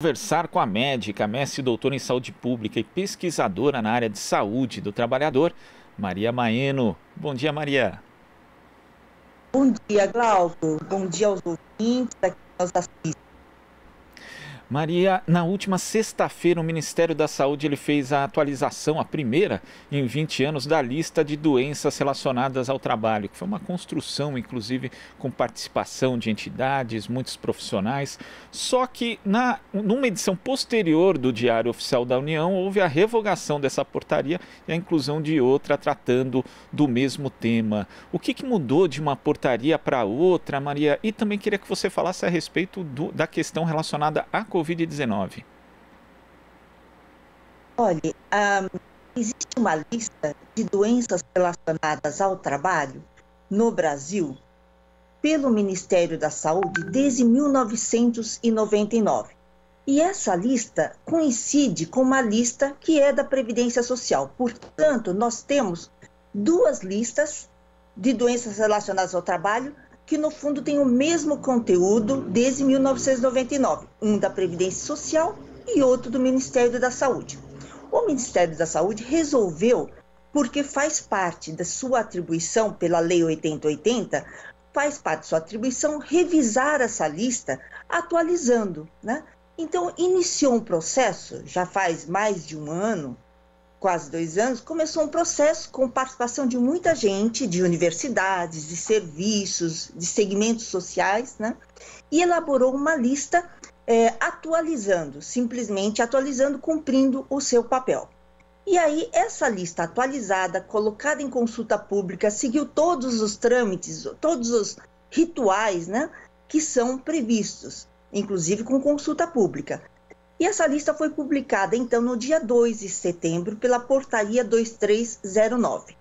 Conversar com a médica, mestre e doutora em saúde pública e pesquisadora na área de saúde do trabalhador, Maria Maeno. Bom dia, Maria. Bom dia, Glauco. Bom dia aos ouvintes aqui que nos assistem. Maria, na última sexta-feira, o Ministério da Saúde ele fez a atualização, a primeira em 20 anos, da lista de doenças relacionadas ao trabalho, que foi uma construção, inclusive, com participação de entidades, muitos profissionais. Só que, numa edição posterior do Diário Oficial da União, houve a revogação dessa portaria e a inclusão de outra tratando do mesmo tema. O que mudou de uma portaria para outra, Maria? E também queria que você falasse a respeito da questão relacionada à Covid-19. Olha, existe uma lista de doenças relacionadas ao trabalho no Brasil pelo Ministério da Saúde desde 1999. E essa lista coincide com uma lista que é da Previdência Social. Portanto, nós temos duas listas de doenças relacionadas ao trabalho que no fundo tem o mesmo conteúdo desde 1999, um da Previdência Social e outro do Ministério da Saúde. O Ministério da Saúde resolveu, porque faz parte da sua atribuição pela Lei 8080, faz parte da sua atribuição revisar essa lista, atualizando, né? Então, iniciou um processo, já faz mais de um ano, quase 2 anos, começou um processo com participação de muita gente, de universidades, de serviços, de segmentos sociais, né? E elaborou uma lista simplesmente atualizando, cumprindo o seu papel. E aí, essa lista atualizada, colocada em consulta pública, seguiu todos os trâmites, todos os rituais, né, que são previstos, inclusive com consulta pública. E essa lista foi publicada, então, no dia 2 de setembro, pela Portaria 2309.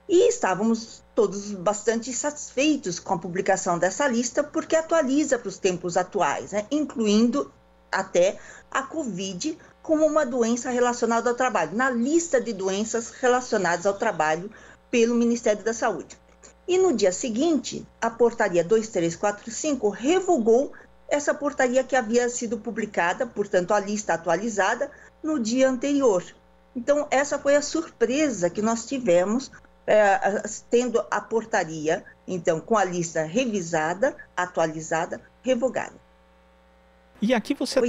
E estávamos todos bastante satisfeitos com a publicação dessa lista, porque atualiza para os tempos atuais, né? Incluindo até a Covid como uma doença relacionada ao trabalho, na lista de doenças relacionadas ao trabalho pelo Ministério da Saúde. E no dia seguinte, a Portaria 2345 revogou essa portaria que havia sido publicada, portanto, a lista atualizada, no dia anterior. Então, essa foi a surpresa que nós tivemos, tendo a portaria, então, com a lista revisada, atualizada, revogada. E aqui você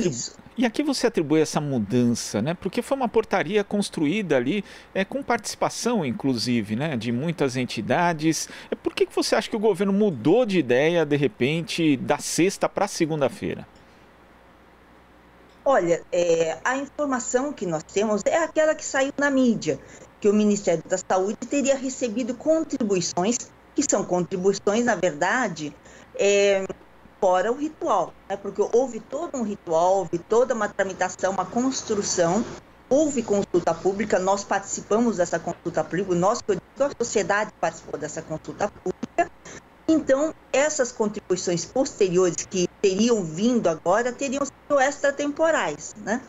atribui essa mudança, né? Porque foi uma portaria construída ali com participação, inclusive, né, de muitas entidades. Por que você acha que o governo mudou de ideia, de repente, da sexta para segunda-feira? Olha, a informação que nós temos é aquela que saiu na mídia, que o Ministério da Saúde teria recebido contribuições, que são contribuições, na verdade, fora o ritual, né? Porque houve todo um ritual, houve toda uma tramitação, uma construção, houve consulta pública, nós participamos dessa consulta pública, a sociedade participou dessa consulta pública. Então, essas contribuições posteriores que teriam vindo agora, teriam sido extratemporais, né?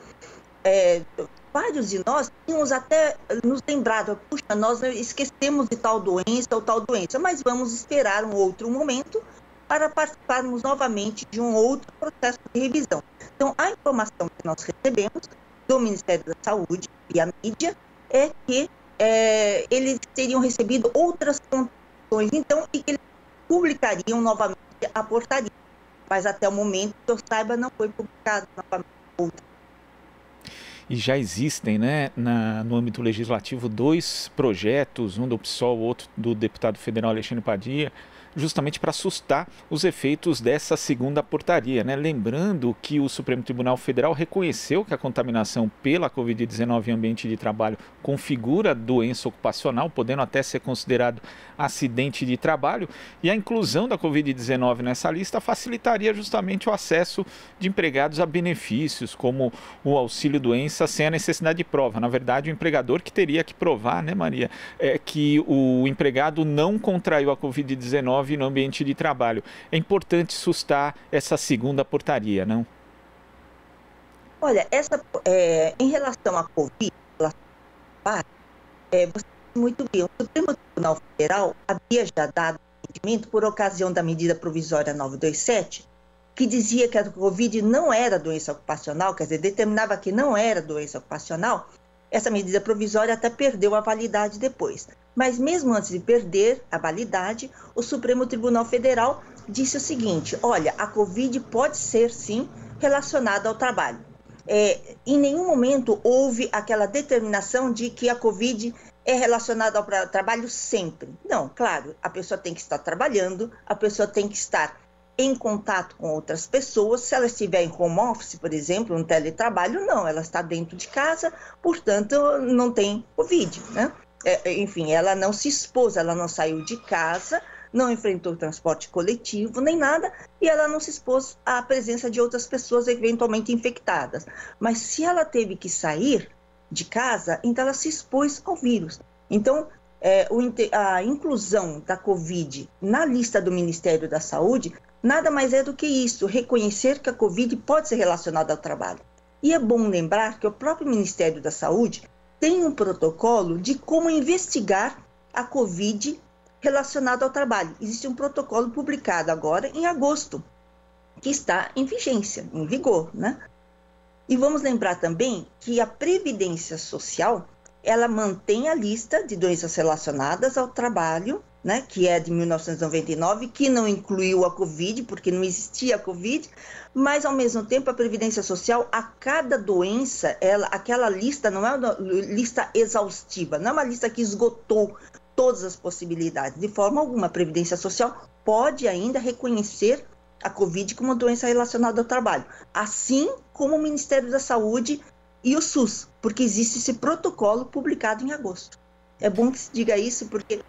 Vários de nós tínhamos até nos lembrado, puxa, nós esquecemos de tal doença ou tal doença, mas vamos esperar um outro momento para participarmos novamente de um outro processo de revisão. Então, a informação que nós recebemos do Ministério da Saúde e a mídia é que eles teriam recebido outras contribuições, então, e que eles publicariam novamente a portaria. Mas até o momento, que eu saiba, não foi publicado novamente outra. E já existem, né, no âmbito legislativo, 2 projetos, um do PSOL, outro do deputado federal Alexandre Padilha, justamente para assustar os efeitos dessa segunda portaria, né? Lembrando que o Supremo Tribunal Federal reconheceu que a contaminação pela Covid-19 em ambiente de trabalho configura doença ocupacional, podendo até ser considerado acidente de trabalho, e a inclusão da Covid-19 nessa lista facilitaria justamente o acesso de empregados a benefícios, como o auxílio-doença, sem a necessidade de prova. Na verdade, o empregador que teria que provar, né, Maria, que o empregado não contraiu a Covid-19 no ambiente de trabalho. É importante sustar essa segunda portaria, não? Olha, em relação à Covid, você muito bem, o Supremo Tribunal Federal havia já dado entendimento por ocasião da medida provisória 927, que dizia que a Covid não era doença ocupacional, quer dizer, determinava que não era doença ocupacional, essa medida provisória até perdeu a validade depois. Mas mesmo antes de perder a validade, o Supremo Tribunal Federal disse o seguinte: olha, a Covid pode ser, sim, relacionada ao trabalho. Em nenhum momento houve aquela determinação de que a Covid é relacionada ao trabalho sempre. Não, claro, a pessoa tem que estar trabalhando, a pessoa tem que estar em contato com outras pessoas. Se ela estiver em home office, por exemplo, no teletrabalho, não, ela está dentro de casa, portanto, não tem Covid, né? Enfim, ela não se expôs, ela não saiu de casa, não enfrentou transporte coletivo, nem nada, e ela não se expôs à presença de outras pessoas eventualmente infectadas. Mas se ela teve que sair de casa, então ela se expôs ao vírus. Então, a inclusão da Covid na lista do Ministério da Saúde nada mais é do que isso, reconhecer que a Covid pode ser relacionada ao trabalho. E é bom lembrar que o próprio Ministério da Saúde tem um protocolo de como investigar a Covid relacionada ao trabalho. Existe um protocolo publicado agora em agosto, que está em vigência, em vigor, né? E vamos lembrar também que a Previdência Social, ela mantém a lista de doenças relacionadas ao trabalho, né, que é de 1999, que não incluiu a Covid, porque não existia a Covid, mas, ao mesmo tempo, a Previdência Social, a cada doença, aquela lista não é uma lista exaustiva, não é uma lista que esgotou todas as possibilidades. De forma alguma, a Previdência Social pode ainda reconhecer a Covid como uma doença relacionada ao trabalho, assim como o Ministério da Saúde e o SUS, porque existe esse protocolo publicado em agosto. É bom que se diga isso, porque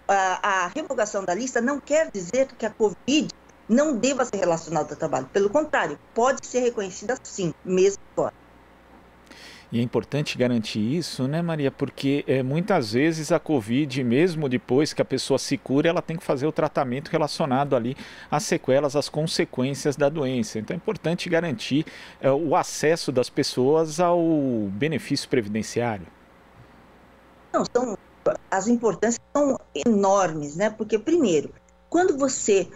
a revogação da lista não quer dizer que a Covid não deva ser relacionada ao trabalho. Pelo contrário, pode ser reconhecida sim, mesmo agora. E é importante garantir isso, né, Maria? Porque muitas vezes a Covid, mesmo depois que a pessoa se cura, ela tem que fazer o tratamento relacionado ali às sequelas, às consequências da doença. Então é importante garantir o acesso das pessoas ao benefício previdenciário. Não, as importâncias são enormes, né? Porque, primeiro, quando você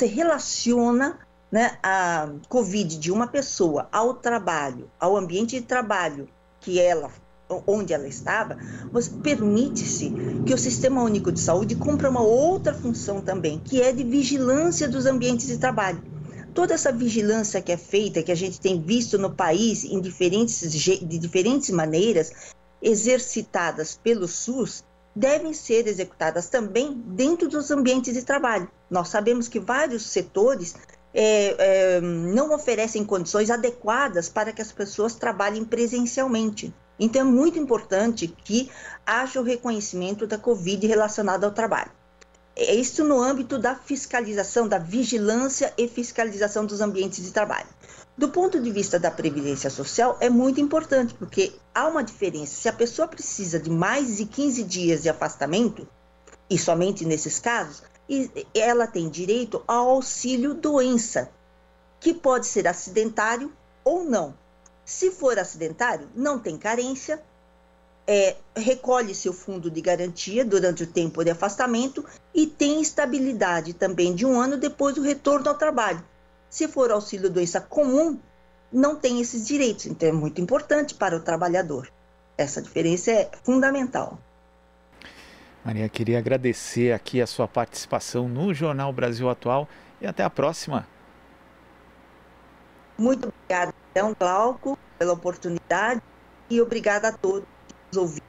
relaciona, né, a Covid de uma pessoa ao trabalho, ao ambiente de trabalho onde ela estava, você permite-se que o Sistema Único de Saúde cumpra uma outra função também, que é de vigilância dos ambientes de trabalho. Toda essa vigilância que é feita, que a gente tem visto no país de diferentes maneiras, exercitadas pelo SUS, devem ser executadas também dentro dos ambientes de trabalho. Nós sabemos que vários setores não oferecem condições adequadas para que as pessoas trabalhem presencialmente. Então, é muito importante que haja o reconhecimento da Covid relacionada ao trabalho. Isso no âmbito da fiscalização, da vigilância e fiscalização dos ambientes de trabalho. Do ponto de vista da Previdência Social, é muito importante, porque há uma diferença. Se a pessoa precisa de mais de 15 dias de afastamento, e somente nesses casos, ela tem direito ao auxílio-doença, que pode ser acidentário ou não. Se for acidentário, não tem carência, recolhe-se o fundo de garantia durante o tempo de afastamento e tem estabilidade também de 1 ano depois do retorno ao trabalho. Se for auxílio-doença comum, não tem esses direitos, então é muito importante para o trabalhador. Essa diferença é fundamental. Maria, queria agradecer aqui a sua participação no Jornal Brasil Atual e até a próxima. Muito obrigada, então, Glauco, pela oportunidade e obrigada a todos os ouvintes.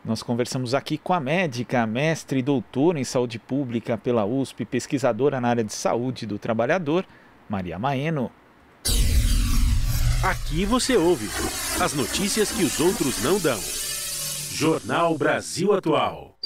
Nós conversamos aqui com a médica, mestre e doutora em saúde pública pela USP, pesquisadora na área de saúde do trabalhador, Maria Maeno. Aqui você ouve as notícias que os outros não dão. Jornal Brasil Atual.